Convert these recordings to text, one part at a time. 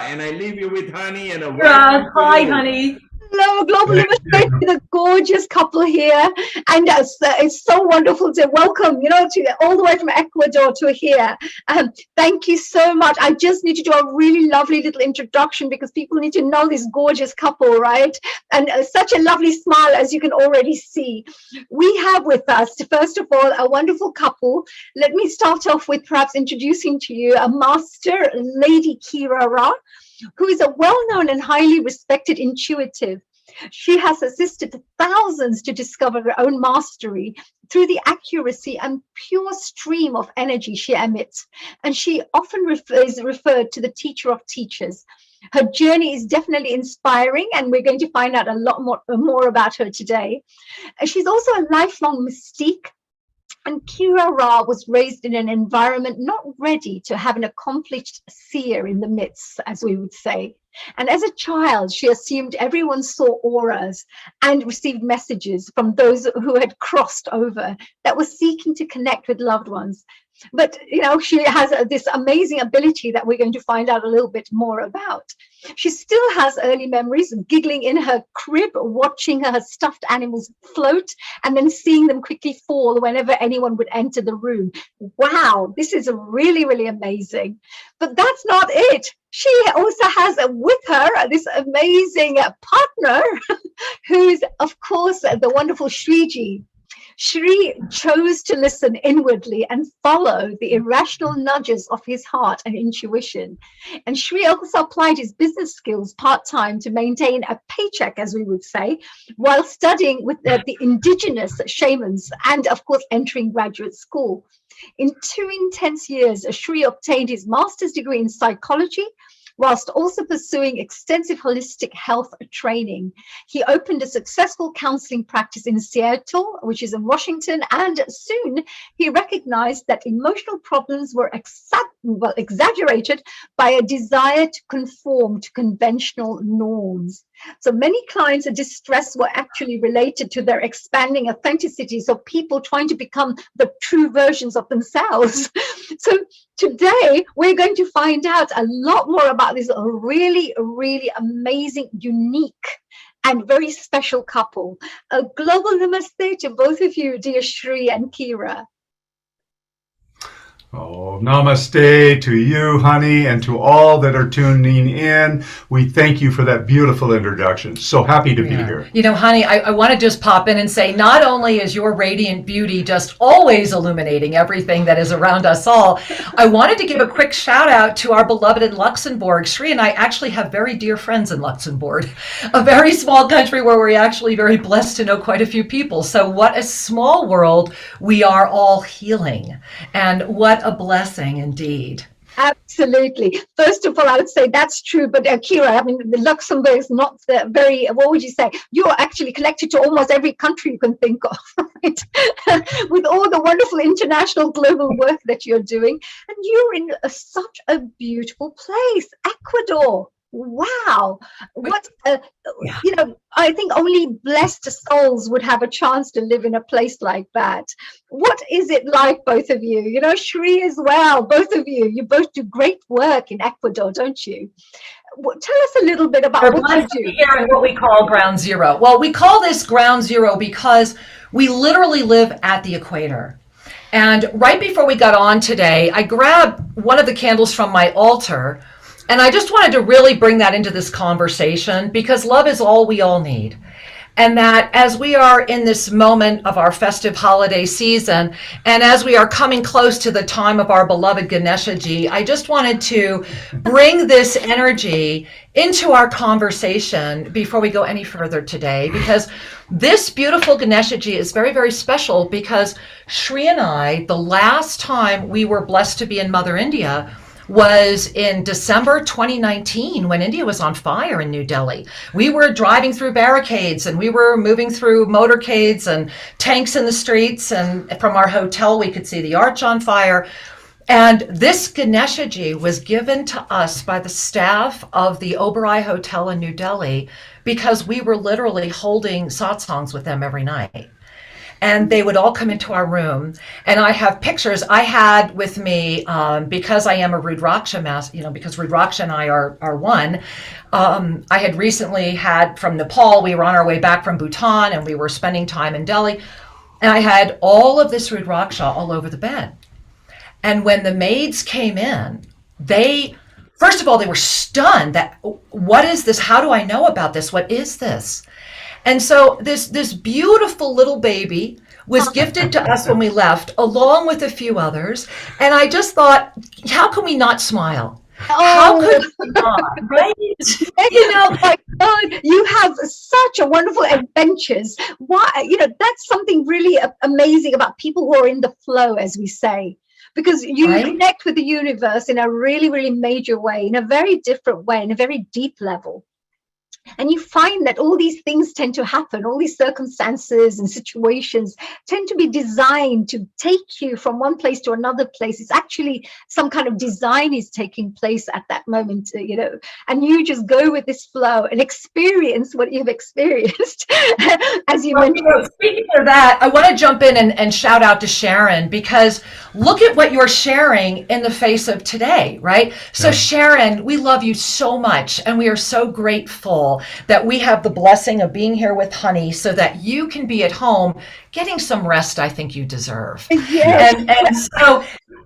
and I leave you with Honey and a welcome. Hi, Honey. Hello, global namaste to the gorgeous couple here, and it's so wonderful to welcome, to all the way from Ecuador to here. Thank you so much. I just need to do a really lovely little introduction because people need to know this gorgeous couple, right? And such a lovely smile, as you can already see. We have with us, first of all, a wonderful couple. Let me start off with perhaps introducing to you a master, Lady Kira Ra, who is a well-known and highly respected intuitive. She has assisted thousands to discover their own mastery through the accuracy and pure stream of energy she emits. And she often is referred to the teacher of teachers. Her journey is definitely inspiring, and we're going to find out a lot more about her today. She's also a lifelong mystique. And Kira Ra was raised in an environment not ready to have an accomplished seer in the midst, as we would say. And as a child, she assumed everyone saw auras and received messages from those who had crossed over that were seeking to connect with loved ones. But, she has this amazing ability that we're going to find out a little bit more about. She still has early memories of giggling in her crib, watching her stuffed animals float, and then seeing them quickly fall whenever anyone would enter the room. Wow, this is really, really amazing. But that's not it. She also has with her this amazing partner who's, of course, the wonderful Shriji. Shri chose to listen inwardly and follow the irrational nudges of his heart and intuition. And Shri also applied his business skills part-time to maintain a paycheck, as we would say, while studying with the indigenous shamans and, of course, entering graduate school. In 2 intense years, Shri obtained his master's degree in psychology, whilst also pursuing extensive holistic health training. He opened a successful counseling practice in Seattle, which is in Washington, and soon he recognized that emotional problems were exaggerated by a desire to conform to conventional norms. So many clients in distress were actually related to their expanding authenticity, so people trying to become the true versions of themselves. So today, we're going to find out a lot more about this really, really amazing, unique, and very special couple. A global namaste to both of you, dear Shri and Kira. Oh, namaste to you, Honey, and to all that are tuning in. We thank you for that beautiful introduction. So happy to be here. Honey, I want to just pop in and say, not only is your radiant beauty just always illuminating everything that is around us all, I wanted to give a quick shout out to our beloved in Luxembourg. Shri and I actually have very dear friends in Luxembourg, a very small country where we're actually very blessed to know quite a few people. So what a small world we are all healing. And what a blessing indeed. Absolutely. First of all, I would say that's true. But Kira, the Luxembourg is not very, what would you say? You're actually connected to almost every country you can think of, right? With all the wonderful international global work that you're doing. And you're in such a beautiful place, Ecuador. Wow. What, I think only blessed souls would have a chance to live in a place like that. What is it like, both of you? Shri as well, both of you. You both do great work in Ecuador, don't you? Tell us a little bit about what you do. Here in what we call ground zero. Well, we call this ground zero because we literally live at the equator. And right before we got on today, I grabbed one of the candles from my altar. And I just wanted to really bring that into this conversation because love is all we all need. And that as we are in this moment of our festive holiday season, and as we are coming close to the time of our beloved Ganesha-ji, I just wanted to bring this energy into our conversation before we go any further today, because this beautiful Ganesha-ji is very, very special because Shri and I, the last time we were blessed to be in Mother India, was in December 2019 when India was on fire in New Delhi. We were driving through barricades and we were moving through motorcades and tanks in the streets, and from our hotel we could see the arch on fire. And this Ganesha-ji was given to us by the staff of the Oberoi Hotel in New Delhi because we were literally holding satsangs with them every night. and they would all come into our room. And I have pictures I had with me, because I am a Rudraksha master, because Rudraksha and I are one. I had recently had from Nepal, we were on our way back from Bhutan, and we were spending time in Delhi. And I had all of this Rudraksha all over the bed. And when the maids came in, first of all, they were stunned that, what is this? How do I know about this? What is this? And so this beautiful little baby was gifted to us when we left, along with a few others. And I just thought, how can we not smile? How could we not, right? Oh my God, you have such a wonderful adventures. Why, that's something really amazing about people who are in the flow, as we say, because you connect with the universe in a really, really major way, in a very different way, in a very deep level. And you find that all these things tend to happen, all these circumstances and situations tend to be designed to take you from one place to another place. It's actually some kind of design is taking place at that moment, and you just go with this flow and experience what you've experienced, as you mentioned. Speaking of that, I want to jump in and shout out to Sharon, because look at what you're sharing in the face of today, right? So Sharon, we love you so much, and we are so grateful that we have the blessing of being here with Honey so that you can be at home getting some rest I think you deserve. Yes. And so,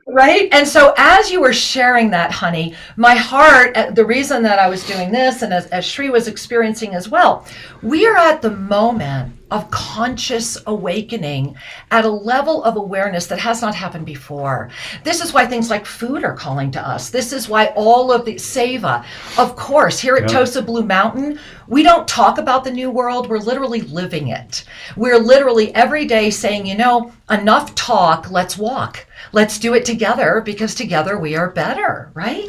right? And so as you were sharing that, Honey, my heart, the reason that I was doing this, and as Shri was experiencing as well, we are at the moment of conscious awakening at a level of awareness that has not happened before. This is why things like food are calling to us. This is why all of the Seva, of course, here at Tosa Blue Mountain, we don't talk about the new world, we're literally living it. We're literally every day saying, enough talk, let's walk. Let's do it together, because together we are better, right?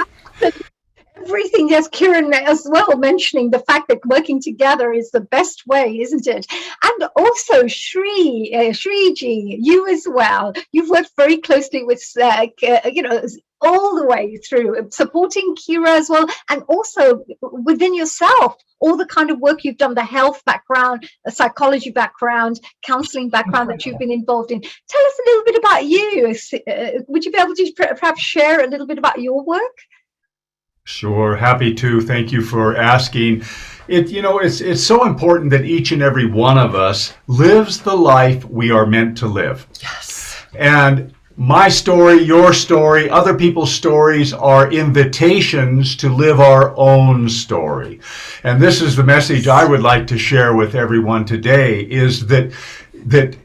Everything, yes, Kiran as well mentioning the fact that working together is the best way, isn't it? And also Shriji, you as well. You've worked very closely with, all the way through, supporting Kira as well, and also within yourself, all the kind of work you've done, the health background, the psychology background, counseling background that you've been involved in. Tell us a little bit about you. Would you be able to perhaps share a little bit about your work? Sure, happy to. Thank you for asking. It's so important that each and every one of us lives the life we are meant to live. Yes. And my story, your story, other people's stories are invitations to live our own story. And this is the message I would like to share with everyone today, is that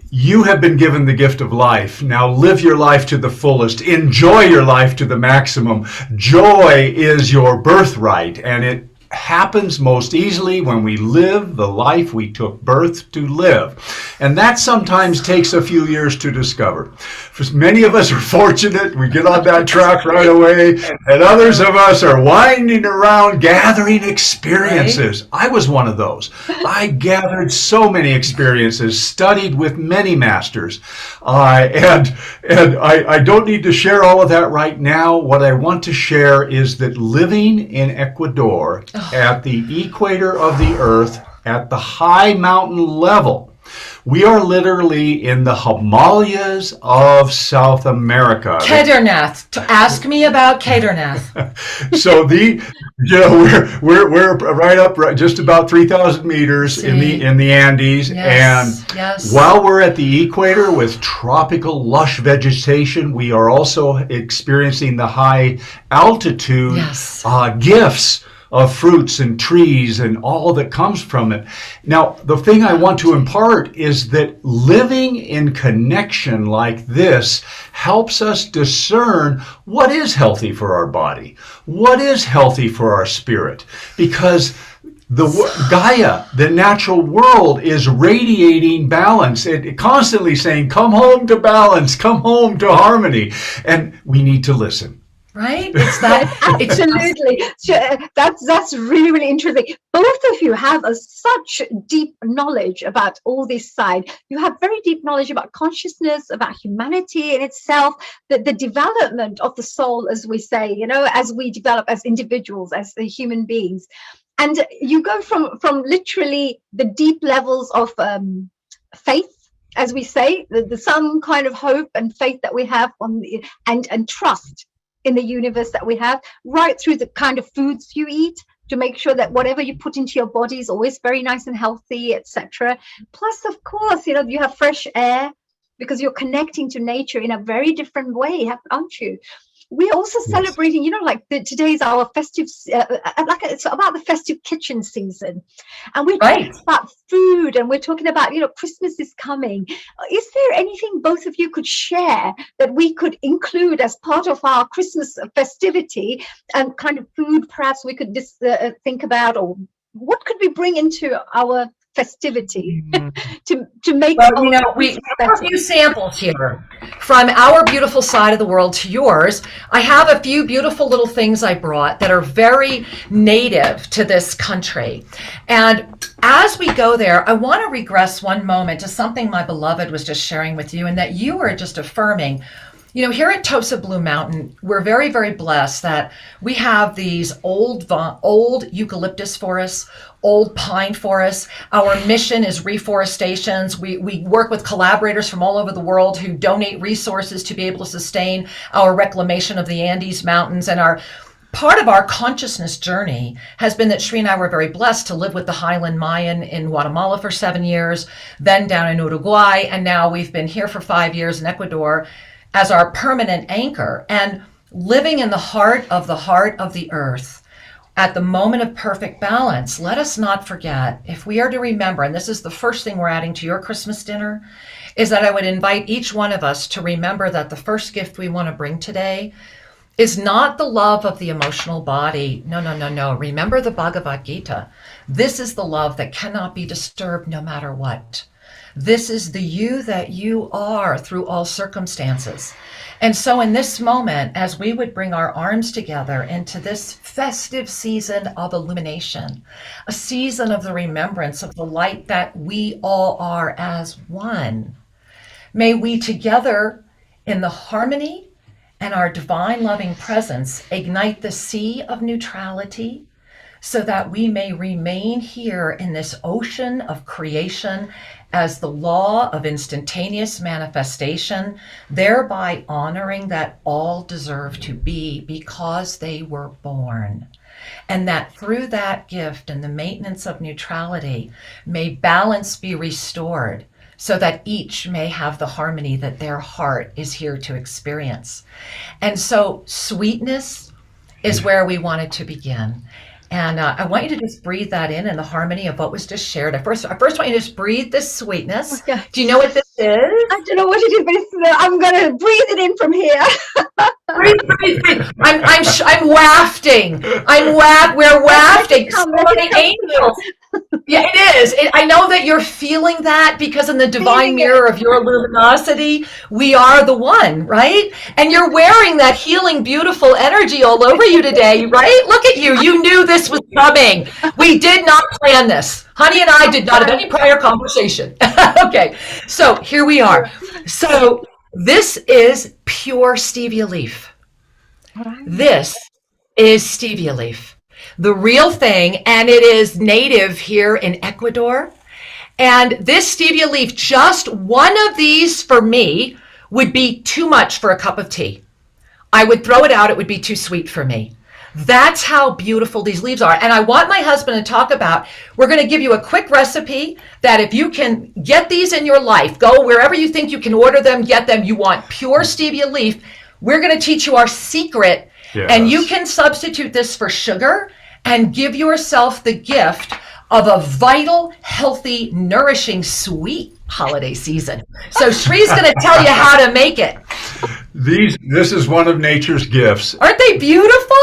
you have been given the gift of life. Now live your life to the fullest. Enjoy your life to the maximum. Joy is your birthright, and it happens most easily when we live the life we took birth to live. And that sometimes takes a few years to discover. For many of us are fortunate, we get on that track right away, and others of us are winding around gathering experiences. Right? I was one of those. I gathered so many experiences, studied with many masters, and I don't need to share all of that right now. What I want to share is that living in Ecuador, at the equator of the earth, at the high mountain level, we are literally in the Himalayas of South America. Kedarnath. Ask me about Kedarnath. So we're right up, just about 3,000 meters in the Andes, and while we're at the equator with tropical lush vegetation, we are also experiencing the high altitude gifts of fruits and trees and all that comes from it. Now, the thing I want to impart is that living in connection like this helps us discern what is healthy for our body, what is healthy for our spirit, because the Gaia, the natural world, is radiating balance. It constantly saying, come home to balance, come home to harmony, and we need to listen. Right? It's that. Absolutely. That's really, really interesting. Both of you have such deep knowledge about all this side. You have very deep knowledge about consciousness, about humanity in itself, the development of the soul, as we say, as we develop as individuals, as the human beings. And you go from literally the deep levels of faith as we say, the some kind of hope and faith that we have on the, and trust in the universe that we have, right through the kind of foods you eat, to make sure that whatever you put into your body is always very nice and healthy, etc. Plus, of course, you know, you have fresh air because you're connecting to nature in a very different way, aren't you? We're also celebrating, you know, like today's our festive, like it's about the festive kitchen season, and we're talking about food, and we're talking about, you know, Christmas is coming. Is there anything both of you could share that we could include as part of our Christmas festivity, and kind of food perhaps we could just think about, or what could we bring into our festivity to make? Well, you know, we have a few samples here from our beautiful side of the world to yours. I have a few beautiful little things I brought that are very native to this country. And as we go there, I want to regress one moment to something my beloved was just sharing with you, and that you were just affirming. You know, here at Tosa Blue Mountain, we're very, very blessed that we have these old eucalyptus forests, old pine forests. Our mission is reforestations. We work with collaborators from all over the world who donate resources to be able to sustain our reclamation of the Andes Mountains. And part of our consciousness journey has been that Sri and I were very blessed to live with the Highland Mayan in Guatemala for 7 years, then down in Uruguay, and now we've been here for 5 years in Ecuador as our permanent anchor, and living in the heart of the earth at the moment of perfect balance. Let us not forget, if we are to remember, and this is the first thing we're adding to your Christmas dinner, is that I would invite each one of us to remember that the first gift we want to bring today is not the love of the emotional body. No, no, no, no. Remember the Bhagavad Gita. This is the love that cannot be disturbed no matter what. This is the you that you are through all circumstances. And so in this moment, as we would bring our arms together into this festive season of illumination, a season of the remembrance of the light that we all are as one, may we together in the harmony and our divine loving presence ignite the sea of neutrality, so that we may remain here in this ocean of creation as the law of instantaneous manifestation, thereby honoring that all deserve to be because they were born. And that through that gift and the maintenance of neutrality, may balance be restored, so that each may have the harmony that their heart is here to experience. And so sweetness is where we wanted to begin. And I want you to just breathe that in the harmony of what was just shared. I first want you to just breathe this sweetness. Okay. Do you know what this is? I don't know what it is, but I'm going to breathe it in from here. Breathe. I'm wafting. We're wafting. So many angels. Yeah, it is. I know that you're feeling that, because in the divine mirror of your luminosity, we are the one, right? And you're wearing that healing, beautiful energy all over you today, right? Look at you. You knew this was coming. We did not plan this. Honey and I did not have any prior conversation. Okay, so here we are. So this is pure stevia leaf. This is stevia leaf. The real thing, and it is native here in Ecuador. And this stevia leaf, just one of these for me would be too much for a cup of tea. I would throw it out. It would be too sweet for me. That's how beautiful these leaves are. And I want my husband to talk about, we're going to give you a quick recipe that if you can get these in your life, go wherever you think you can order them, get them. You want pure stevia leaf. We're going to teach you our secret. Yes. And you can substitute this for sugar and give yourself the gift of a vital, healthy, nourishing, sweet holiday season. So Shree's going to tell you how to make it. This is one of nature's gifts. Aren't they beautiful?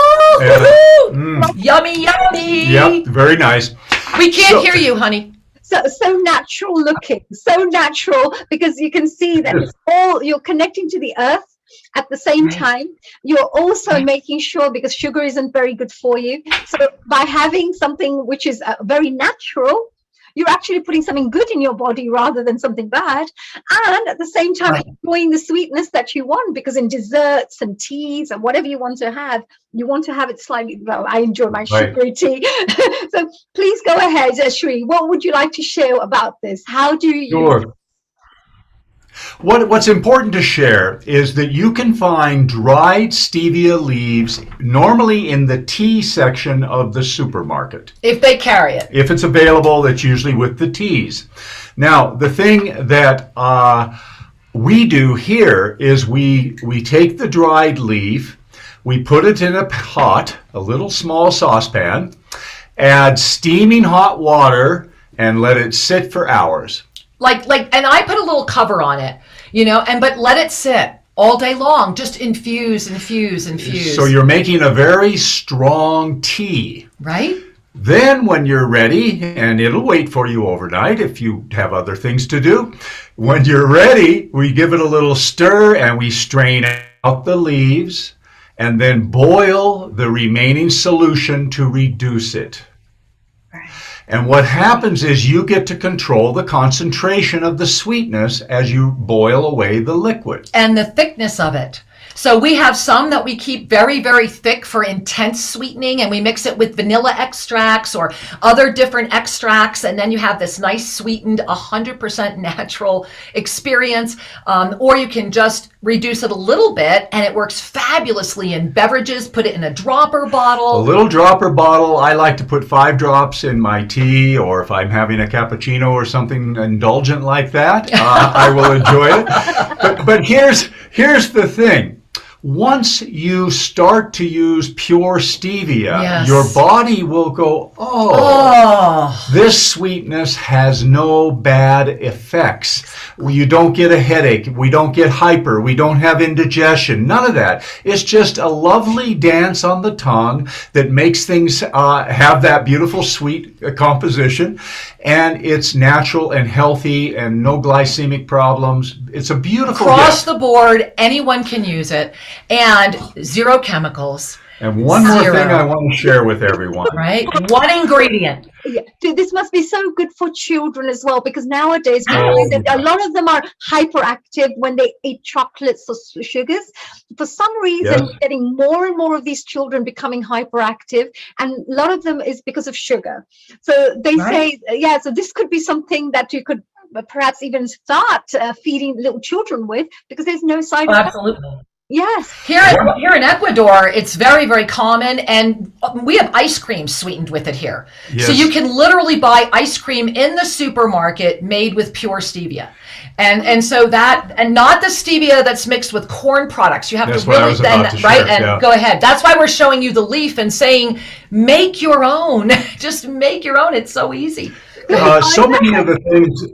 Yummy, yummy. Yep, very nice. We can't hear you, honey. So natural looking, so natural, because you can see that it's all, you're connecting to the earth. At the same time, you're also making sure, because sugar isn't very good for you. So by having something which is very natural, you're actually putting something good in your body rather than something bad. And at the same time, enjoying the sweetness that you want, because in desserts and teas and whatever you want to have it slightly, well, I enjoy my sugary tea. So please go ahead, Shree. What would you like to share about this? How do you... Sure. What's important to share is that you can find dried stevia leaves normally in the tea section of the supermarket. If they carry it. If it's available, that's usually with the teas. Now, the thing that we do here is we take the dried leaf, we put it in a pot, a little small saucepan, add steaming hot water, and let it sit for hours. And I put a little cover on it, but let it sit all day long. Just infuse. So you're making a very strong tea. Right? Then when you're ready, and it'll wait for you overnight if you have other things to do, when you're ready, we give it a little stir and we strain out the leaves and then boil the remaining solution to reduce it. And what happens is you get to control the concentration of the sweetness as you boil away the liquid. And the thickness of it. So we have some that we keep very, very thick for intense sweetening, and we mix it with vanilla extracts or other different extracts, and then you have this nice sweetened 100% natural experience. Or you can just reduce it a little bit, and it works fabulously in beverages. Put it in a dropper bottle. A little dropper bottle. I like to put 5 drops in my tea, or if I'm having a cappuccino or something indulgent like that, I will enjoy it. But here's the thing. Once you start to use pure stevia, yes, your body will go, this sweetness has no bad effects. You don't get a headache. We don't get hyper. We don't have indigestion. None of that. It's just a lovely dance on the tongue that makes things have that beautiful sweet composition. And it's natural and healthy and no glycemic problems. It's a beautiful Across gift. the board, anyone can use it. And 0 chemicals. And one more thing I want to share with everyone. Right? One ingredient. Yeah. Dude, this must be so good for children as well, because nowadays we find that a lot of them are hyperactive when they eat chocolates or sugars. For some reason, we're getting more and more of these children becoming hyperactive, and a lot of them is because of sugar. So they say, so this could be something that you could perhaps even start feeding little children with, because there's no side effects. Absolutely. Yes. Here in Ecuador, it's very, very common, and we have ice cream sweetened with it here. Yes. So you can literally buy ice cream in the supermarket made with pure stevia. And so that, and not the stevia that's mixed with corn products. You have to really go ahead. That's why we're showing you the leaf and saying, make your own. Just make your own. It's so easy. So many of the things.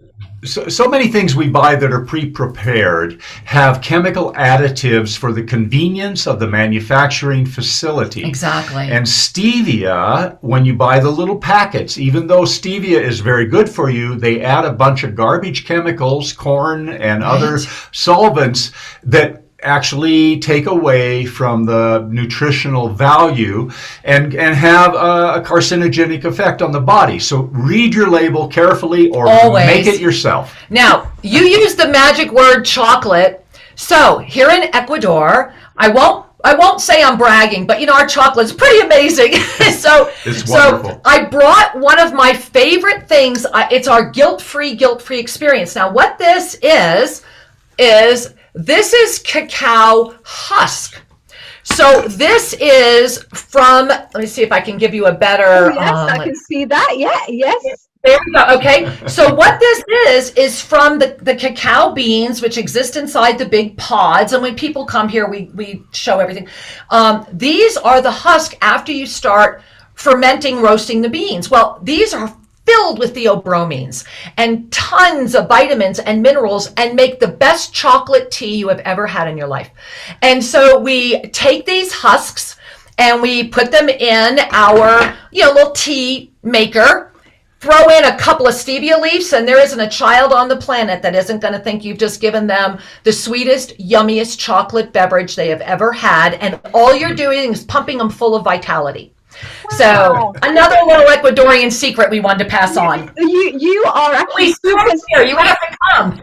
So many things we buy that are pre-prepared have chemical additives for the convenience of the manufacturing facility. Exactly. And stevia, when you buy the little packets, even though stevia is very good for you, they add a bunch of garbage chemicals, corn and other solvents that actually take away from the nutritional value and have a carcinogenic effect on the body. So read your label carefully or make it yourself. Now, you use the magic word chocolate. So here in Ecuador, I won't say I'm bragging, but our chocolate's pretty amazing. It's wonderful. I brought one of my favorite things. It's our guilt-free experience. Now, what this is this is cacao husk. So this is from, let me see if I can give you a better. I can see that. Yes. There we go. Okay. So what this is from the cacao beans, which exist inside the big pods. And when people come here, we show everything. These are the husk after you start fermenting, roasting the beans. Well, these are filled with theobromines and tons of vitamins and minerals, and make the best chocolate tea you have ever had in your life. And so we take these husks and we put them in our little tea maker, throw in a couple of stevia leaves, and there isn't a child on the planet that isn't going to think you've just given them the sweetest, yummiest chocolate beverage they have ever had. And all you're doing is pumping them full of vitality. Wow. So another little Ecuadorian secret we wanted to pass on. You are actually here. You have to come.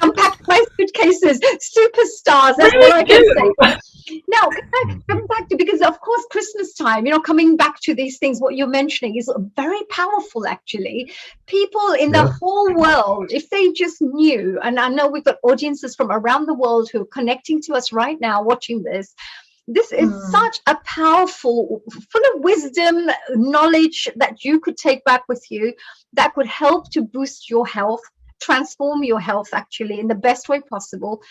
Unpack my suitcases, superstars. That's what I can say. Now, can I come back to, because of course, Christmas time, coming back to these things, what you're mentioning is very powerful, actually. People in the whole world, if they just knew, and I know we've got audiences from around the world who are connecting to us right now, watching this. This is such a powerful, full of wisdom, knowledge that you could take back with you that could help to boost your health, transform your health, actually, in the best way possible.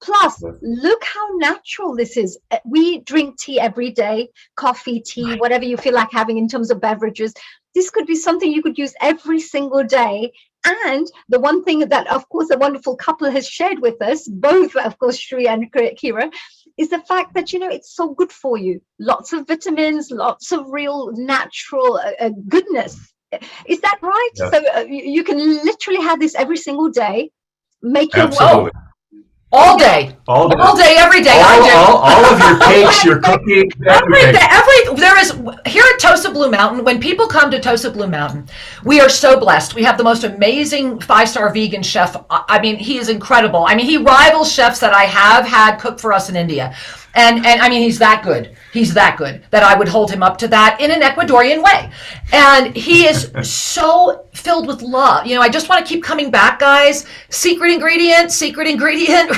Plus, look how natural this is. We drink tea every day, coffee, tea, whatever you feel like having in terms of beverages. This could be something you could use every single day. And the one thing that, of course, a wonderful couple has shared with us, both, of course, Shri and Kira, is the fact that, it's so good for you. Lots of vitamins, lots of real natural goodness. Is that right? Yes. So you can literally have this every single day. Make your Absolutely. All day, every day. All of your cakes, your cookies, everything. There is here at Tosa Blue Mountain. When people come to Tosa Blue Mountain, we are so blessed. We have the most amazing 5-star vegan chef. I mean, he is incredible. I mean, he rivals chefs that I have had cook for us in India. And I mean, he's that good. He's that good that I would hold him up to that in an Ecuadorian way. And he is so filled with love. I just want to keep coming back, guys. Secret ingredient,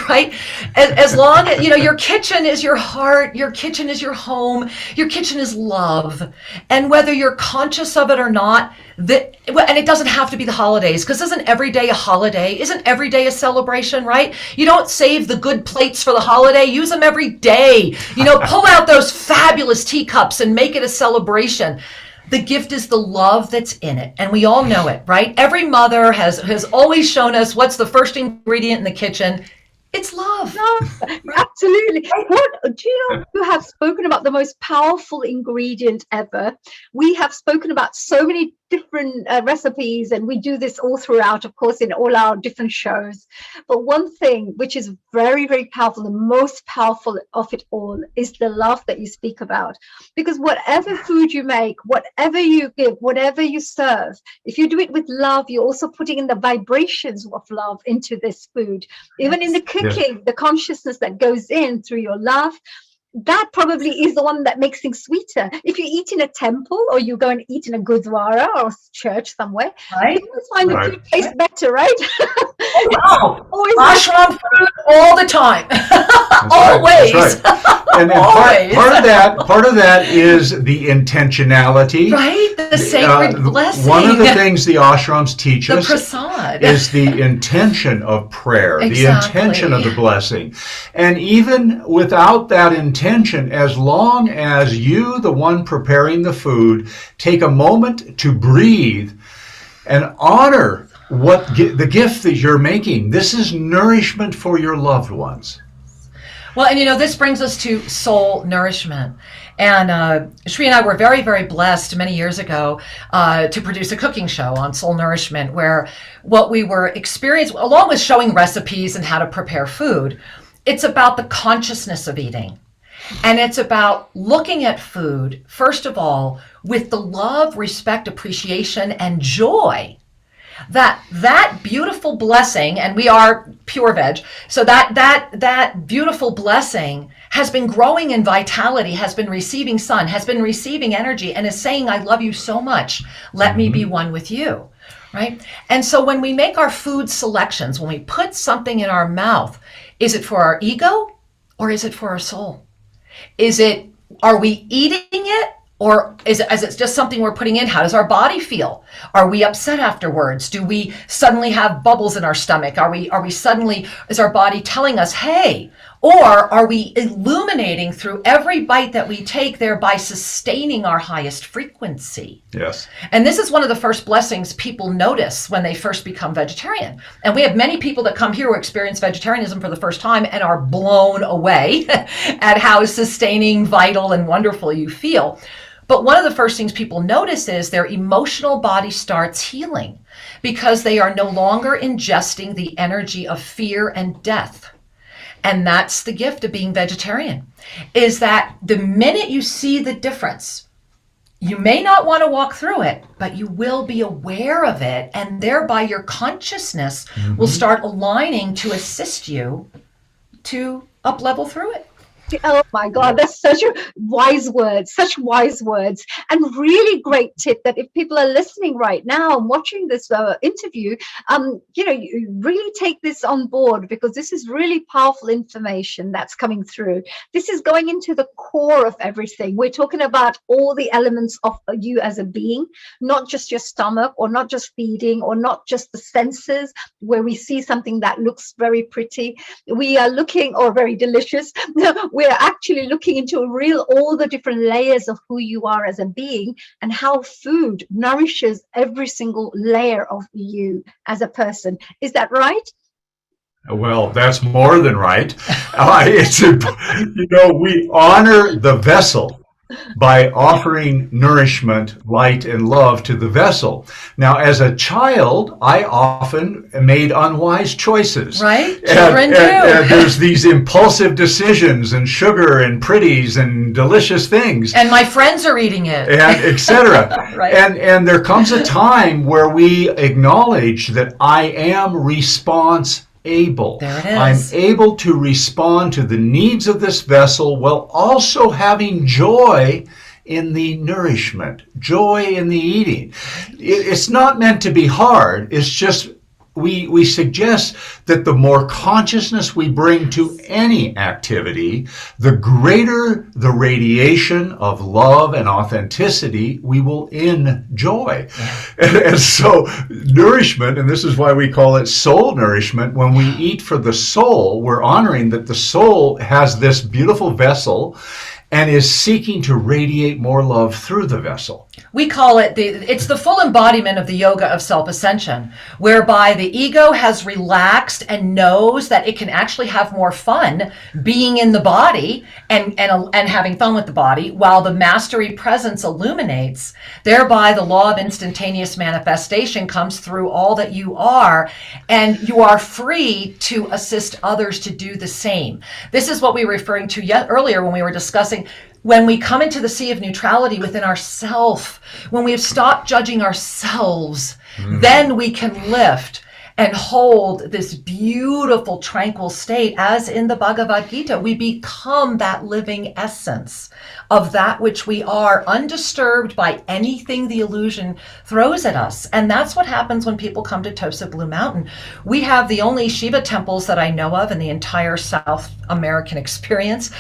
right? As long as, your kitchen is your heart, your kitchen is your home, your kitchen is love. And whether you're conscious of it or not, and it doesn't have to be the holidays, because isn't every day a holiday? Isn't every day a celebration, right? You don't save the good plates for the holiday, use them every day. Pull out those fabulous teacups and make it a celebration. The gift is the love that's in it, and we all know it, right? Every mother has always shown us what's the first ingredient in the kitchen. It's love. Absolutely. What do you know? You have spoken about the most powerful ingredient ever. We have spoken about so many different recipes, and we do this all throughout, of course, in all our different shows. But one thing which is very, very powerful, the most powerful of it all, is the love that you speak about. Because whatever food you make, whatever you give, whatever you serve, if you do it with love, you're also putting in the vibrations of love into this food. Even in the cooking, the consciousness that goes in through your love, that probably is the one that makes things sweeter. If you eat in a temple, or you go and eat in a gurdwara or church somewhere, you always find the food tastes better, right? Always ashram food all the time. Always. That's right. And part of that is the intentionality. Right? The sacred blessing. One of the things the ashrams teach us prasad is the intention of prayer, the intention of the blessing. And even without that intention, as long as you, the one preparing the food, take a moment to breathe and honor the gift that you're making. This is nourishment for your loved ones. Well, and this brings us to soul nourishment. And Shri and I were very, very blessed many years ago to produce a cooking show on soul nourishment, where what we were experiencing, along with showing recipes and how to prepare food, it's about the consciousness of eating. And it's about looking at food, first of all, with the love, respect, appreciation, and joy that beautiful blessing, and we are pure veg, so that beautiful blessing has been growing in vitality, has been receiving sun, has been receiving energy, and is saying, I love you so much, let me be one with you, right? And so when we make our food selections, when we put something in our mouth, is it for our ego or is it for our soul? Are we eating it? Or is it just something we're putting in? How does our body feel? Are we upset afterwards? Do we suddenly have bubbles in our stomach? Is our body telling us, hey? Or are we illuminating through every bite that we take, thereby sustaining our highest frequency? Yes. And this is one of the first blessings people notice when they first become vegetarian. And we have many people that come here who experience vegetarianism for the first time and are blown away at how sustaining, vital, and wonderful you feel. But one of the first things people notice is their emotional body starts healing because they are no longer ingesting the energy of fear and death. And that's the gift of being vegetarian, is that the minute you see the difference, you may not want to walk through it, but you will be aware of it. And thereby your consciousness will start aligning to assist you to up level through it. Oh my God, that's such a such wise words, and really great tip that if people are listening right now and watching this interview, you really take this on board, because this is really powerful information that's coming through. This is going into the core of everything. We're talking about all the elements of you as a being, not just your stomach, or not just feeding, or not just the senses where we see something that looks very pretty. We are looking, or very delicious. We're actually looking into all the different layers of who you are as a being, and how food nourishes every single layer of you as a person. Is that right? Well, that's more than right. We honor the vessel by offering nourishment, light, and love to the vessel. Now, as a child, I often made unwise choices. Right? Children do. And there's these impulsive decisions, and sugar, and pretties, and delicious things. And my friends are eating it. And et cetera. Right. And there comes a time where we acknowledge that I am able. There it is. I'm able to respond to the needs of this vessel while also having joy in the nourishment, joy in the eating. It's not meant to be hard. It's just we suggest that the more consciousness we bring to any activity, the greater the radiation of love and authenticity we will enjoy. And so nourishment, and this is why we call it soul nourishment, when we eat for the soul, we're honoring that the soul has this beautiful vessel and is seeking to radiate more love through the vessel. We call it it's the full embodiment of the Yoga of Self-Ascension, whereby the ego has relaxed and knows that it can actually have more fun being in the body and having fun with the body, while the mastery presence illuminates. Thereby, the law of instantaneous manifestation comes through all that you are, and you are free to assist others to do the same. This is what we were referring to earlier when we were discussing when we come into the sea of neutrality within ourself, when we have stopped judging ourselves, then we can lift and hold this beautiful, tranquil state. As in the Bhagavad Gita, we become that living essence of that which we are, undisturbed by anything the illusion throws at us. And that's what happens when people come to Tosa Blue Mountain. We have the only Shiva temples that I know of in the entire South American experience.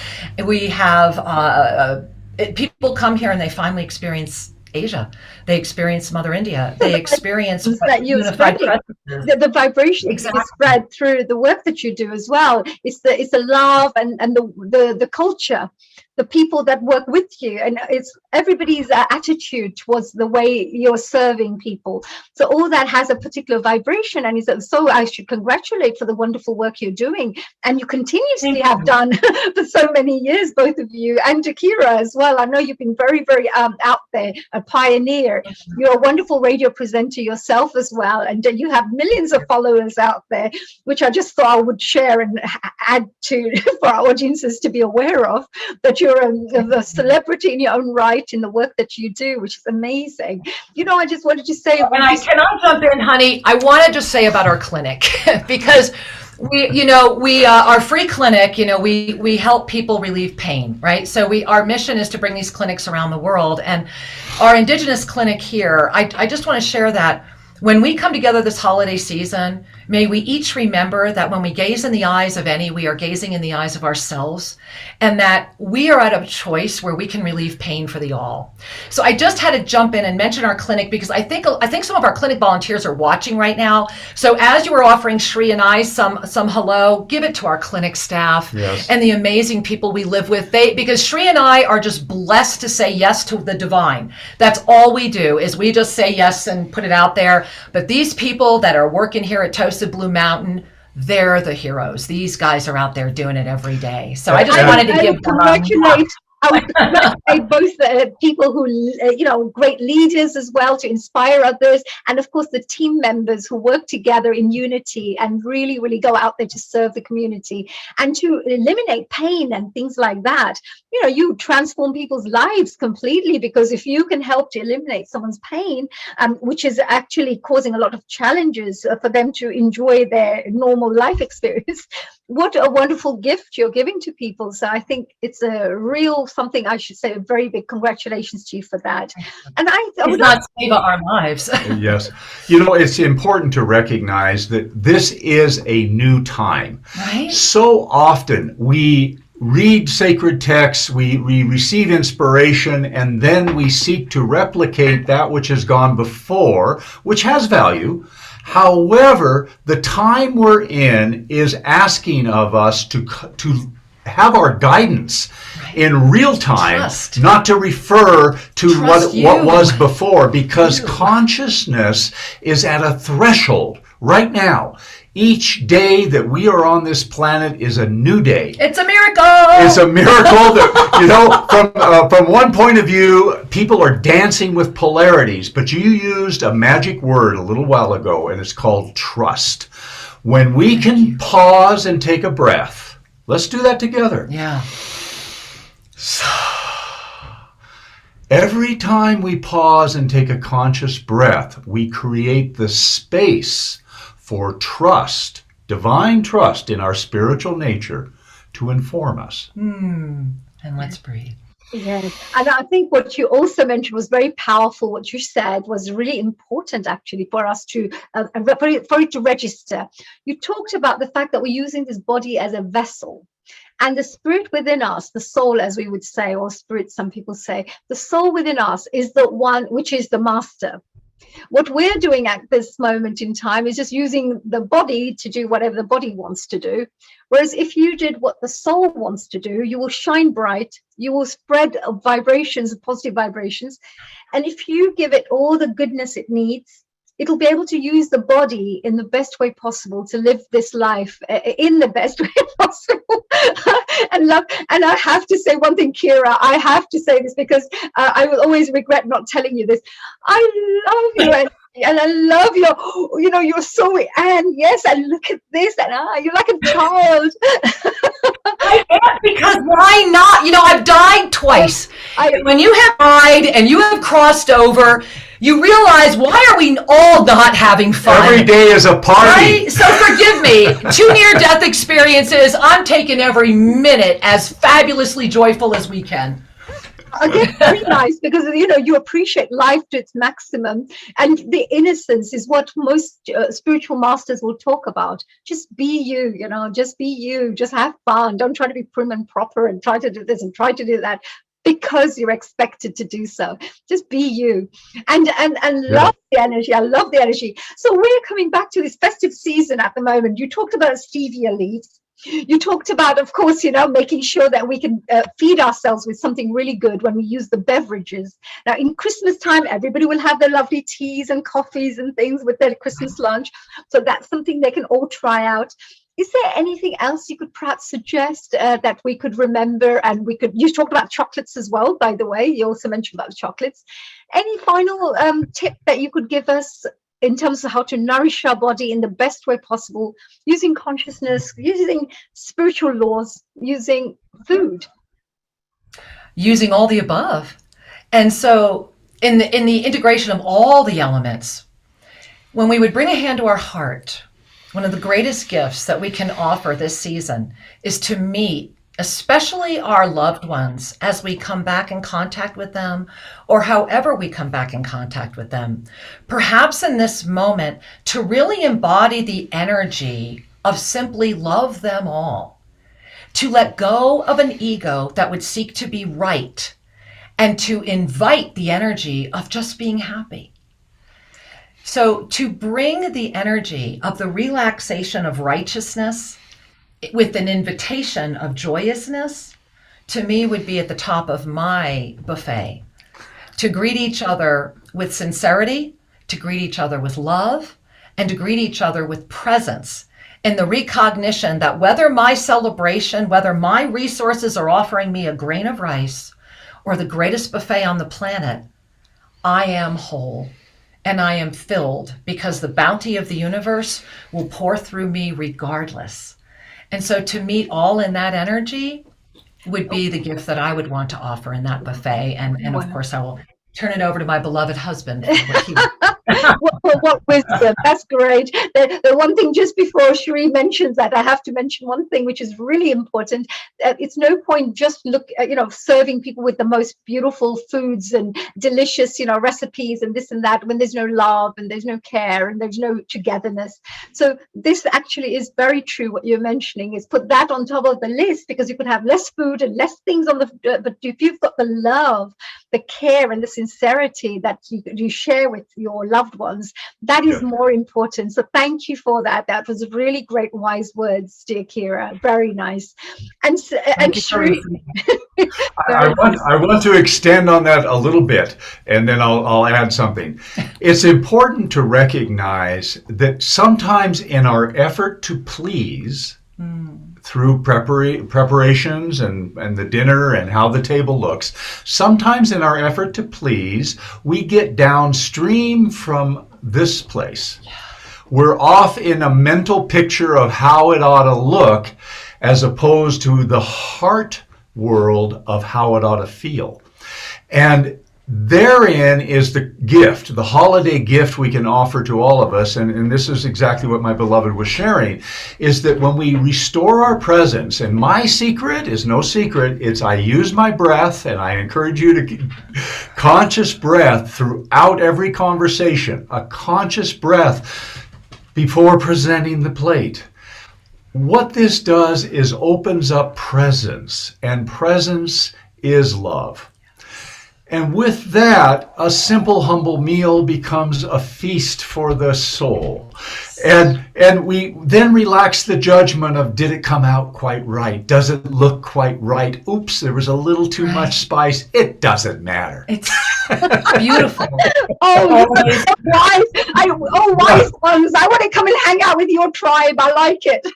We have people come here and they finally experience Asia. They experience Mother India. They experience unified presence. The vibration is spread through the work that you do as well. It's the love and the culture, the people that work with you, and it's everybody's attitude towards the way you're serving people. So all that has a particular vibration, and so I should congratulate for the wonderful work you're doing, and you continuously have done for so many years, both of you, and Akira as well. I know you've been very, very out there, a pioneer. You're a wonderful radio presenter yourself as well, and you have millions of followers out there, which I just thought I would share and add to for our audiences to be aware of, that you're a celebrity in your own right in the work that you do, which is amazing. I just wanted to say, can I jump in, honey? I wanted to say about our clinic because we our free clinic, we help people relieve pain, right? So our mission is to bring these clinics around the world, and our indigenous clinic here, I just want to share that when we come together this holiday season, may we each remember that when we gaze in the eyes of any, we are gazing in the eyes of ourselves, and that we are at a choice where we can relieve pain for the all. So I just had to jump in and mention our clinic because I think some of our clinic volunteers are watching right now. So as you were offering Shri and I some hello, give it to our clinic staff and the amazing people we live with. Because Shri and I are just blessed to say yes to the divine. That's all we do, is we just say yes and put it out there. But these people that are working here at Tosa Blue Mountain, they're the heroes. These guys are out there doing it every day. So I just wanted to give congratulate I would congratulate both people who, great leaders as well to inspire others. And of course, the team members who work together in unity and really, really go out there to serve the community and to eliminate pain and things like that. You transform people's lives completely, because if you can help to eliminate someone's pain, which is actually causing a lot of challenges for them to enjoy their normal life experience, what a wonderful gift you're giving to people. So I think it's a real something. I should say a very big congratulations to you for that. And I would not save our lives. Yes. It's important to recognize that this is a new time. Right. So often we read sacred texts, we receive inspiration, and then we seek to replicate that which has gone before, which has value. However, the time we're in is asking of us to have our guidance in real time, Trust. not to refer to what was before, because You. consciousness is at a threshold right now. Each day that we are on this planet is a new day. It's a miracle. It's a miracle that, from one point of view, people are dancing with polarities, but you used a magic word a little while ago, and it's called trust. When we can pause and take a breath, let's do that together. Yeah. Every time we pause and take a conscious breath, we create the space for trust, divine trust in our spiritual nature to inform us. And let's breathe. Yes, and I think what you also mentioned was very powerful. What you said was really important, actually, for us to for it to register. You talked about the fact that we're using this body as a vessel, and the spirit within us, the soul, as we would say, or spirit, some people say, the soul within us is the one which is the master. What we're doing at this moment in time is just using the body to do whatever the body wants to do. Whereas if you did what the soul wants to do, you will shine bright, you will spread vibrations, positive vibrations. And if you give it all the goodness it needs, it'll be able to use the body in the best way possible to live this life in the best way possible. And love. And I have to say one thing, Kira, I have to say this because I will always regret not telling you this. I love you. And I love you're so, and yes, and look at this, and you're like a child. I am, because why not? I've died twice. When you have died and you have crossed over, you realize, why are we all not having fun? Every day is a party. Right? So forgive me. 2 near-death experiences. I'm taking every minute as fabulously joyful as we can. Again, very nice, because you appreciate life to its maximum, and the innocence is what most spiritual masters will talk about. Just be you, just be you, just have fun. Don't try to be prim and proper and try to do this and try to do that because you're expected to do so. Just be you, and love the energy. I love the energy. So we're coming back to this festive season at the moment. You talked about stevia leaves. You talked about, of course, making sure that we can feed ourselves with something really good when we use the beverages. Now, in Christmas time, everybody will have their lovely teas and coffees and things with their Christmas lunch. So that's something they can all try out. Is there anything else you could perhaps suggest that we could remember? And you talked about chocolates as well, by the way. You also mentioned about the chocolates. Any final tip that you could give us in terms of how to nourish our body in the best way possible, using consciousness, using spiritual laws, using food? Using all the above. And so in the integration of all the elements, when we would bring a hand to our heart, one of the greatest gifts that we can offer this season is to meet, especially our loved ones, as we come back in contact with them, or however we come back in contact with them. Perhaps in this moment, to really embody the energy of simply love them all, to let go of an ego that would seek to be right, and to invite the energy of just being happy. So to bring the energy of the relaxation of righteousness with an invitation of joyousness, to me would be at the top of my buffet. To greet each other with sincerity, to greet each other with love, and to greet each other with presence. in the recognition that whether my celebration, whether my resources are offering me a grain of rice or the greatest buffet on the planet, I am whole and I am filled because the bounty of the universe will pour through me regardless. And so to meet all in that energy would be the gift that I would want to offer in that buffet. And of course, I will turn it over to my beloved husband. For what he what wisdom. That's great. The one thing just before Sheree mentions that, I have to mention one thing which is really important. It's no point just serving people with the most beautiful foods and delicious, recipes and this and that when there's no love and there's no care and there's no togetherness. So this actually is very true. What you're mentioning is put that on top of the list, because you could have less food and less things on but if you've got the love, the care and the sincerity that you share with your loved ones, that is more important. So thank you for that. That was really great, wise words, dear Kira. Very nice. And Sheree, I want to extend on that a little bit, and then I'll add something. It's important to recognize that sometimes in our effort to please, through preparations and the dinner and how the table looks, sometimes in our effort to please, we get downstream from this place. We're off in a mental picture of how it ought to look, as opposed to the heart world of how it ought to feel. And therein is the gift, the holiday gift we can offer to all of us, and this is exactly what my beloved was sharing, is that when we restore our presence, and my secret is no secret, it's I use my breath, and I encourage you to conscious breath throughout every conversation, a conscious breath before presenting the plate. What this does is opens up presence, and presence is love. And with that, a simple, humble meal becomes a feast for the soul. And we then relax the judgment of, did it come out quite right? Does it look quite right? Oops, there was a little too much spice. It doesn't matter. It's beautiful. Wise. Wise ones. I want to come and hang out with your tribe. I like it.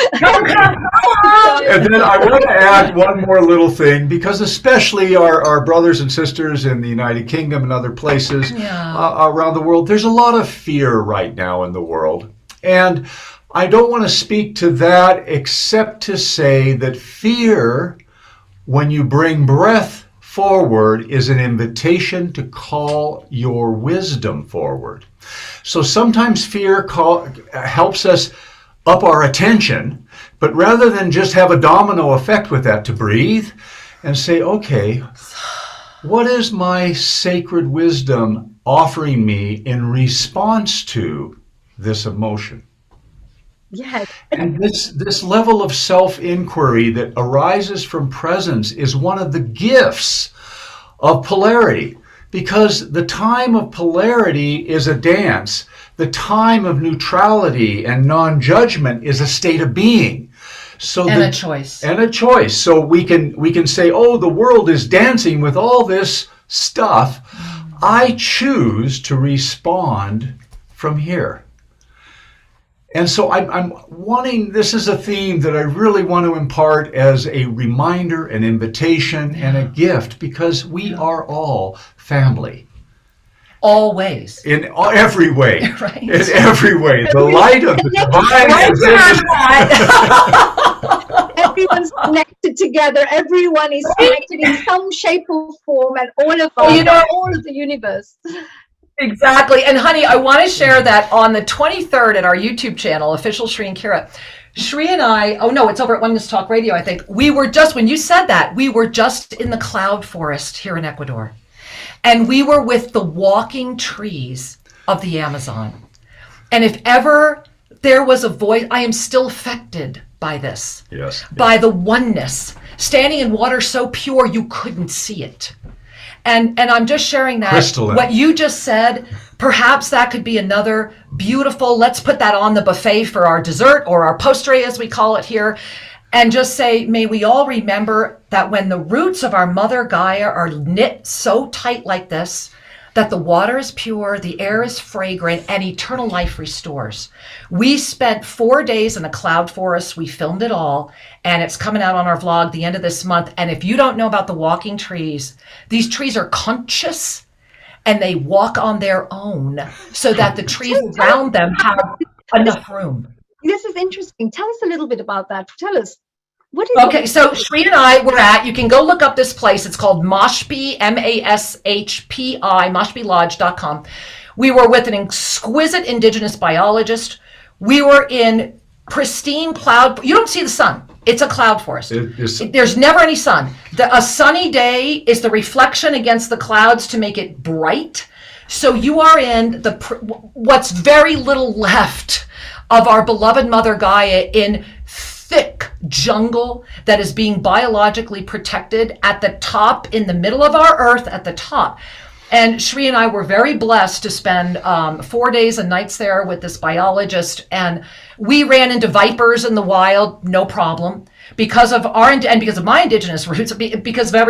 And then I want to add one more little thing, because especially our brothers and sisters in the United Kingdom and other places around the world, there's a lot of fear right now in the world. And I don't want to speak to that except to say that fear, when you bring breath forward, is an invitation to call your wisdom forward. So sometimes fear helps us up our attention, but rather than just have a domino effect with that, to breathe and say, okay, what is my sacred wisdom offering me in response to this emotion? Yes. And this level of self-inquiry that arises from presence is one of the gifts of polarity, because the time of polarity is a dance. The time of neutrality and non-judgment is a state of being. A choice. And a choice. So we can say, oh, the world is dancing with all this stuff. I choose to respond from here. And so I'm wanting, this is a theme that I really want to impart as a reminder, an invitation, and a gift, because we are all family. Always. In every way. Right. In every way. The light of the divine. Everyone's connected together. Everyone is connected in some shape or form, and all of us, all of the universe. Exactly. And honey, I want to share that on the 23rd at our YouTube channel, Official Sheree and Kira. Sheree and I, it's over at Oneness Talk Radio, I think. We were just, when you said that, we were just in the cloud forest here in Ecuador. And we were with the walking trees of the Amazon. And if ever there was a voice, I am still affected by this. Yes. By the oneness. Standing in water so pure you couldn't see it. And I'm just sharing that. Crystalline. What you just said, perhaps that could be another beautiful, let's put that on the buffet for our dessert, or our postre as we call it here. And just say, may we all remember that when the roots of our mother Gaia are knit so tight like this, that the water is pure, the air is fragrant, and eternal life restores. We spent 4 days in a cloud forest. We filmed it all, and it's coming out on our vlog the end of this month. And if you don't know about the walking trees, these trees are conscious and they walk on their own so that the trees around them have enough room. This is interesting. Tell us a little bit about that. Tell us. What is Okay, so Sri and I were you can go look up this place. It's called Mashpi, Mashpi, mashpilodge.com. We were with an exquisite indigenous biologist. We were in pristine cloud. You don't see the sun. It's a cloud forest. There's never any sun. A sunny day is the reflection against the clouds to make it bright. So you are in what's very little left of our beloved Mother Gaia in thick jungle that is being biologically protected at the top, in the middle of our earth at the top. And Sri and I were very blessed to spend 4 days and nights there with this biologist. And we ran into vipers in the wild, no problem. Because of because of my indigenous roots, because of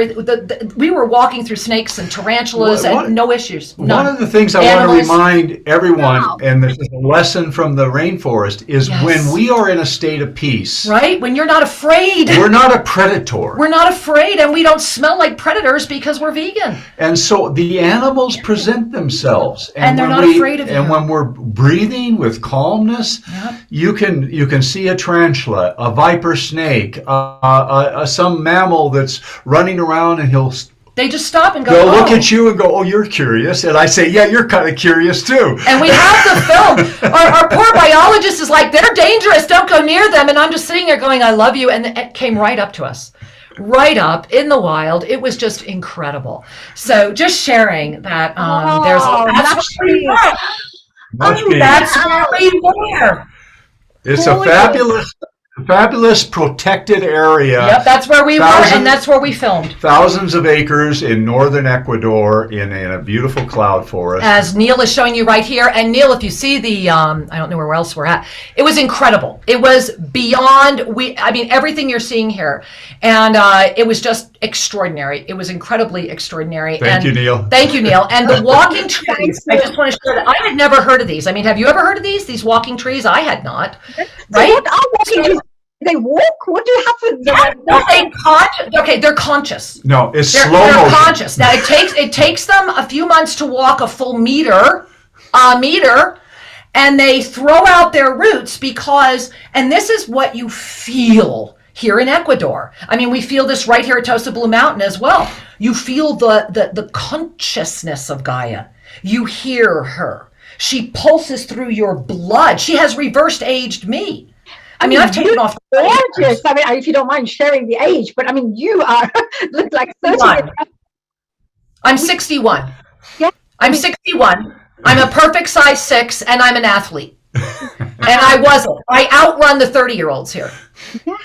we were walking through snakes and tarantulas and no issues. None. One of the things I want to remind everyone, and this is a lesson from the rainforest, is when we are in a state of peace. Right? When you're not afraid. We're not a predator. We're not afraid, and we don't smell like predators because we're vegan. And so the animals present themselves. And they're not afraid of you. And when we're breathing with calmness, you can see a tarantula, a viper snake, some mammal that's running around, and they just stop and go, they'll look at you and go, oh, you're curious. And I say, yeah, you're kind of curious too. And we have the film. Our poor biologist is like, they're dangerous, don't go near them. And I'm just sitting there going, I love you. And it came right up to us, right up in the wild. It was just incredible. So just sharing that that's where we were. That's where we were. It's a fabulous protected area. Yep, that's where we were, and that's where we filmed. Thousands of acres in northern Ecuador in a beautiful cloud forest. As Neil is showing you right here. And Neil, if you see the, I don't know where else we're at, it was incredible. It was beyond, everything you're seeing here. And it was just extraordinary. It was incredibly extraordinary. Thank you, Neil. Thank you, Neil. And the walking trees, I just want to share that I had never heard of these. I mean, have you ever heard of these walking trees? I had not. Right? What are walking trees? They walk? What happens? They're conscious. No, it's slow motion. They're conscious. Now it takes them a few months to walk a full meter, and they throw out their roots and this is what you feel here in Ecuador. I mean, we feel this right here at Tosa Blue Mountain as well. You feel the consciousness of Gaia. You hear her. She pulses through your blood. She has reversed aged me. I've taken off. Gorgeous. If you don't mind sharing the age, but you are look like 30. I'm 61. Yeah. I'm 61. I'm a perfect size 6, and I'm an athlete. And I wasn't. I outrun the 30-year-olds here. Yeah.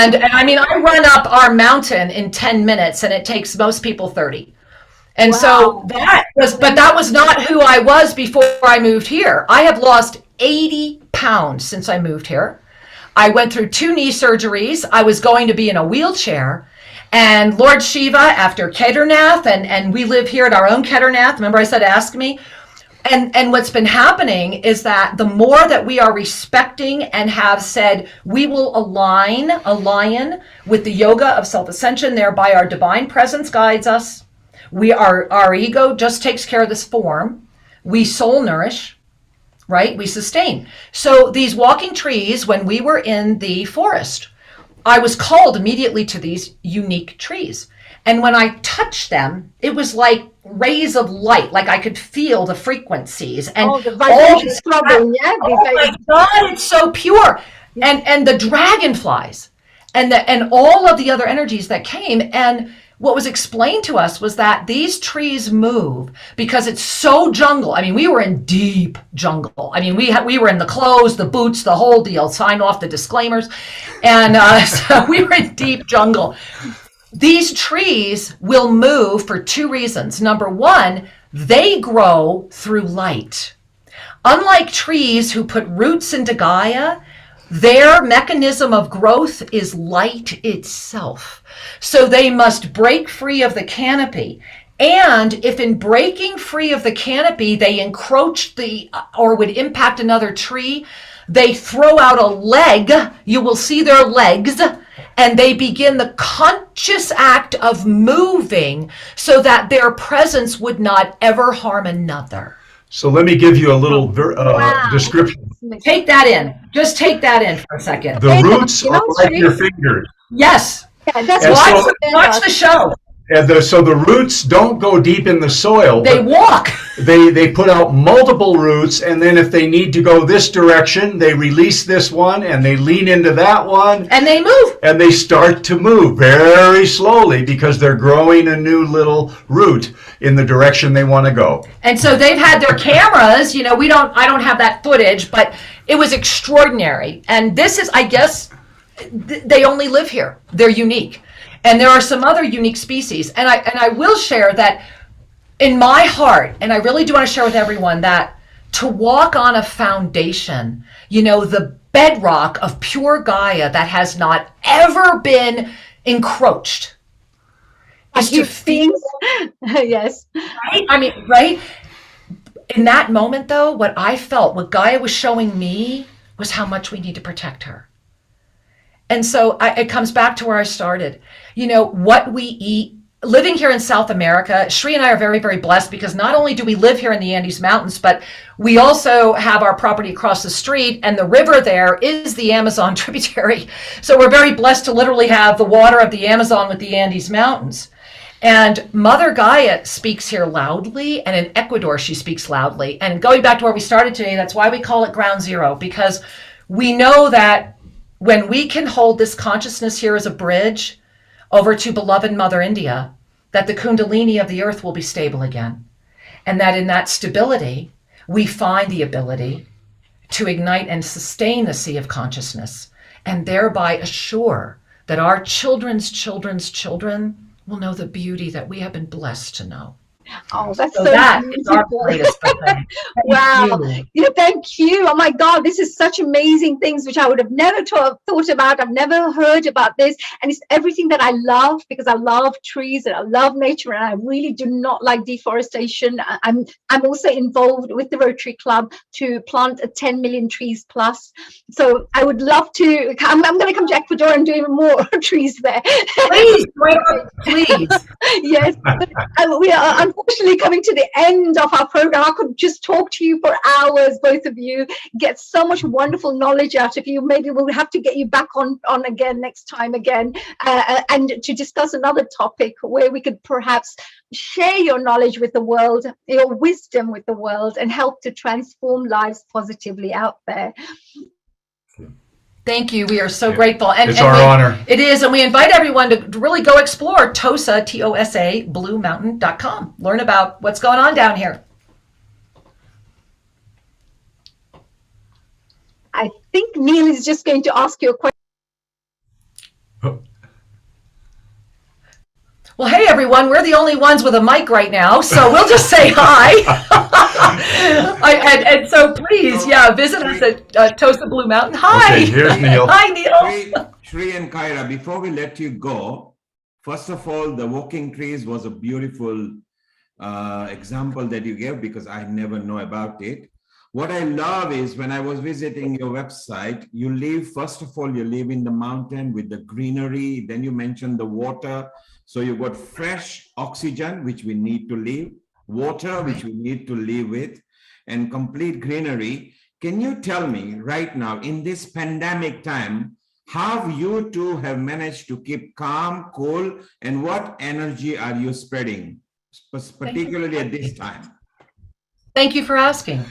And I run up our mountain in 10 minutes, and it takes most people 30. And so that was not who I was before I moved here. I have lost 80 pounds since I moved here. I went through 2 knee surgeries. I was going to be in a wheelchair. And Lord Shiva, after Kedarnath, and we live here at our own Kedarnath. Remember I said, ask me? And what's been happening is that the more that we are respecting and have said, we will align with the Yoga of Self-Ascension, thereby our divine presence guides us. Our ego just takes care of this form. We soul nourish. Right? We sustain. So these walking trees, when we were in the forest, I was called immediately to these unique trees. And when I touched them, it was like rays of light, like I could feel the frequencies. And the vibrations throbbing, yeah. Oh my God, it's so pure. And the dragonflies and all of the other energies that came. And what was explained to us was that these trees move because it's so jungle. We were in deep jungle. We were in the clothes, the boots, the whole deal, sign off the disclaimers. And so we were in deep jungle. These trees will move for 2 reasons. Number 1, they grow through light. Unlike trees who put roots into Gaia, their mechanism of growth is light itself. So they must break free of the canopy And if in breaking free of the canopy, they encroached or would impact another tree, they throw out a leg, you will see their legs, and they begin the conscious act of moving so that their presence would not ever harm another. So let me give you a little description. Take that in. Just take that in for a second. The roots are like your fingers. Yes. Yeah, that's Watch the show. And so the roots don't go deep in the soil. They walk. They put out multiple roots, and then if they need to go this direction, they release this one, and they lean into that one. And they move. And they start to move very slowly because they're growing a new little root in the direction they want to go. And so they've had their cameras, I don't have that footage, but it was extraordinary. And this is, I guess, they only live here. They're unique. And there are some other unique species. And I will share that in my heart, and I really do want to share with everyone that to walk on a foundation, the bedrock of pure Gaia that has not ever been encroached. Is to feel, yes. Right? I mean, right? In that moment, though, what I felt, what Gaia was showing me was how much we need to protect her. And so it comes back to where I started. What we eat, living here in South America, Shri and I are very, very blessed because not only do we live here in the Andes Mountains, but we also have our property across the street, and the river there is the Amazon tributary. So we're very blessed to literally have the water of the Amazon with the Andes Mountains. And Mother Gaia speaks here loudly, and in Ecuador she speaks loudly. And going back to where we started today, that's why we call it ground zero, because we know that when we can hold this consciousness here as a bridge over to beloved Mother India, that the Kundalini of the earth will be stable again. And that in that stability, we find the ability to ignite and sustain the sea of consciousness, and thereby assure that our children's children's children will know the beauty that we have been blessed to know. Oh, that's so so that beautiful. is our latest thing. Wow. Thank you. Oh my God, this is such amazing things which I would have never thought about. I've never heard about this. And it's everything that I love, because I love trees and I love nature, and I really do not like deforestation. I'm also involved with the Rotary Club to plant 10 million trees plus. So I would love to, I'm going to come to Ecuador and do even more trees there. Please, please. Yes. We are unfortunately coming to the end of our program. I could just talk to you for hours, both of you, get so much wonderful knowledge out of you. Maybe we'll have to get you back on again next time again, and to discuss another topic where we could perhaps share your knowledge with the world, your wisdom with the world, and help to transform lives positively out there. Thank you. We are so grateful. And it's our honor. It is. And we invite everyone to really go explore Tosa, Tosa, bluemountain.com. Learn about what's going on down here. I think Neil is just going to ask you a question. Well, hey, everyone. We're the only ones with a mic right now, so we'll just say hi. And so please, visit us at Tosa Blue Mountain. Hi. Okay, here's Neil. Hi, Neil. Shri and Kyra, before we let you go, first of all, the walking trees was a beautiful example that you gave, because I never know about it. What I love is when I was visiting your website, you live, first of all, you live in the mountain with the greenery. Then you mentioned the water. So you got fresh oxygen, which we need to live, water, which we need to live with, and complete greenery. Can you tell me right now, in this pandemic time, how you two have managed to keep calm, cool, and what energy are you spreading, particularly at this time? Thank you for asking.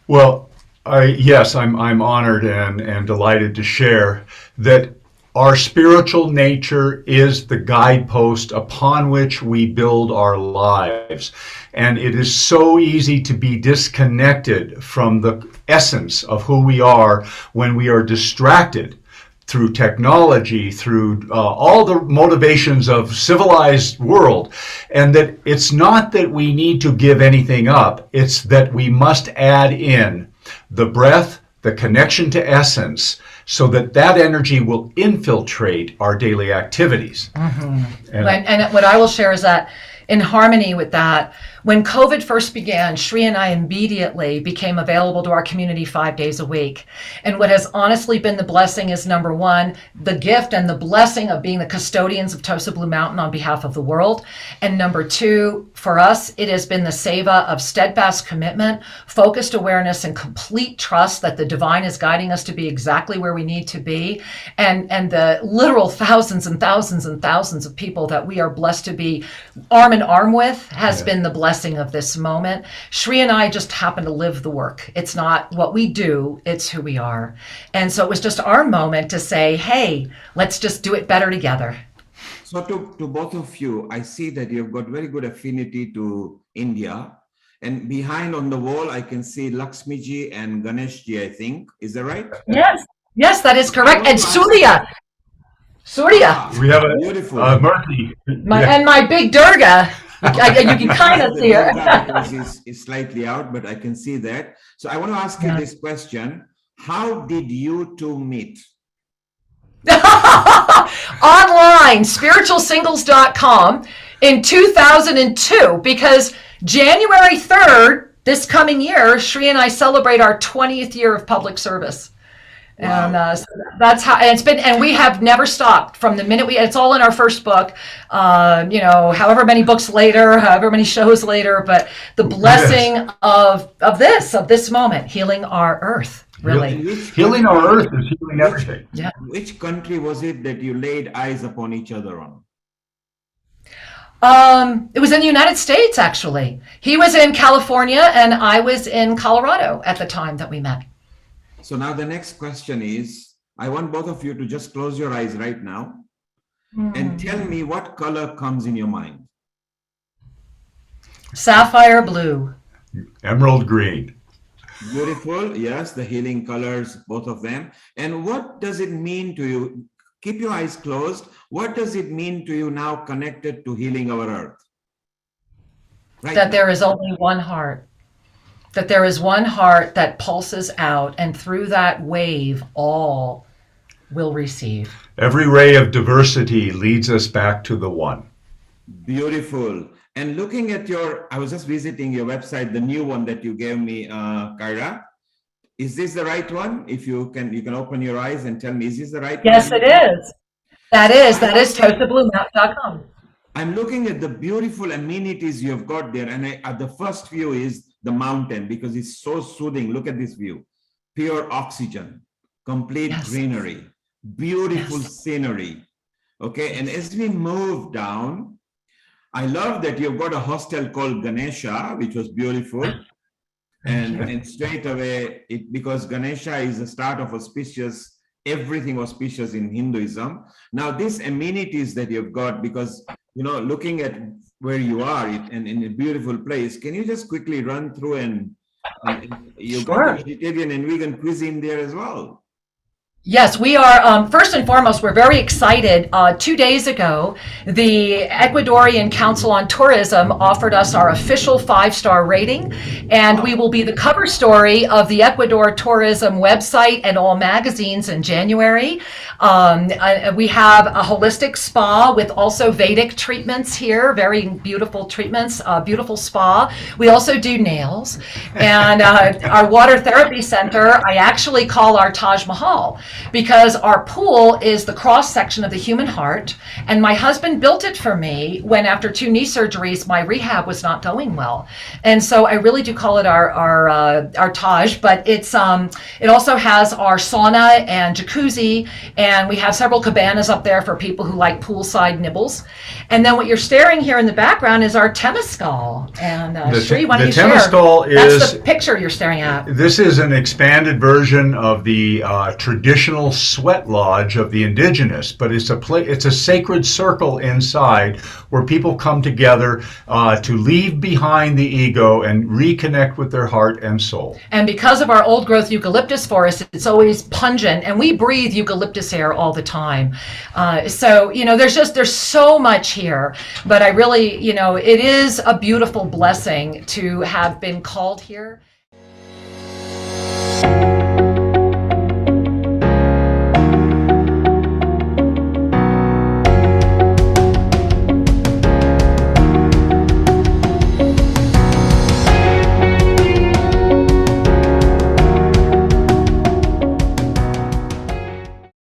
Well, I'm honored and delighted to share that our spiritual nature is the guidepost upon which we build our lives. And it is so easy to be disconnected from the essence of who we are when we are distracted through technology, through all the motivations of civilized world. And that it's not that we need to give anything up, it's that we must add in the breath, the connection to essence, so that that energy will infiltrate our daily activities. Mm-hmm. And what I will share is that in harmony with that, when COVID first began, Shri and I immediately became available to our community 5 days a week. And what has honestly been the blessing is, number one, the gift and the blessing of being the custodians of Tosa Blue Mountain on behalf of the world. And number two, for us, it has been the seva of steadfast commitment, focused awareness, and complete trust that the divine is guiding us to be exactly where we need to be. And the literal thousands and thousands and thousands of people that we are blessed to be arm in arm with has been the blessing of this moment. Shri and I just happen to live the work. It's not what we do, it's who we are. And so it was just our moment to say, hey, let's just do it better together. So to both of you, I see that you've got very good affinity to India. And behind on the wall, I can see Lakshmiji and Ganeshji, I think. Is that right? Yes, that is correct. And Surya. We have a beautiful Murthy. And my big Durga. You can kind of see her. Is slightly out, but I can see that. So I want to ask you this question. How did you two meet? Online, spiritualsingles.com in 2002, because January 3rd, this coming year, Shri and I celebrate our 20th year of public service. Wow. And so that's how it's been, and we have never stopped from the minute it's all in our first book, however many books later, however many shows later, but the blessing of this moment, healing our earth, really. Healing our earth is healing everything. Yeah. Which country was it that you laid eyes upon each other on? It was in the United States, actually. He was in California and I was in Colorado at the time that we met. So now the next question is, I want both of you to just close your eyes right now and tell me what color comes in your mind. Sapphire blue. Emerald green. Beautiful. Yes, the healing colors, both of them. And what does it mean to you? Keep your eyes closed. What does it mean to you now connected to healing our earth? Right That now. there is only one heart. That there is one heart that pulses out, and through that wave, all will receive. Every ray of diversity leads us back to the one. Beautiful. And looking at I was just visiting your website, the new one that you gave me, Kyra. Is this the right one? If you can open your eyes and tell me, is this the right one? Yes, it is. That is TosaBlueMount.com. I'm looking at the beautiful amenities you have got there. And the first view is the mountain, because it's so soothing. Look at this view. Pure oxygen, complete greenery, beautiful scenery. Okay, and as we move down, I love that you've got a hostel called Ganesha, which was beautiful. And straight away, because Ganesha is the start of auspicious, everything auspicious in Hinduism. Now, these amenities that you've got, because, looking at where you are and in a beautiful place, can you just quickly run through and you've got vegetarian and vegan cuisine there as well? Yes, we are. First and foremost, we're very excited. 2 days ago, the Ecuadorian Council on Tourism offered us our official 5-star rating, and we will be the cover story of the Ecuador tourism website and all magazines in January. We have a holistic spa with also Vedic treatments here, very beautiful treatments, beautiful spa. We also do nails, and our water therapy center, I actually call our Taj Mahal, because our pool is the cross section of the human heart, and my husband built it for me when, after 2 knee surgeries, my rehab was not going well, and so I really do call it our Taj. But it also has our sauna and jacuzzi, and we have several cabanas up there for people who like poolside nibbles. And then what you're staring here in the background is our Temescal. And Shri, why don't you share? Temescal That's the picture you're staring at. This is an expanded version of the traditional sweat lodge of the indigenous, but it's a sacred circle inside where people come together to leave behind the ego and reconnect with their heart and soul. And because of our old growth eucalyptus forest, it's always pungent, and we breathe eucalyptus air all the time. So there's so much here, but I really, it is a beautiful blessing to have been called here.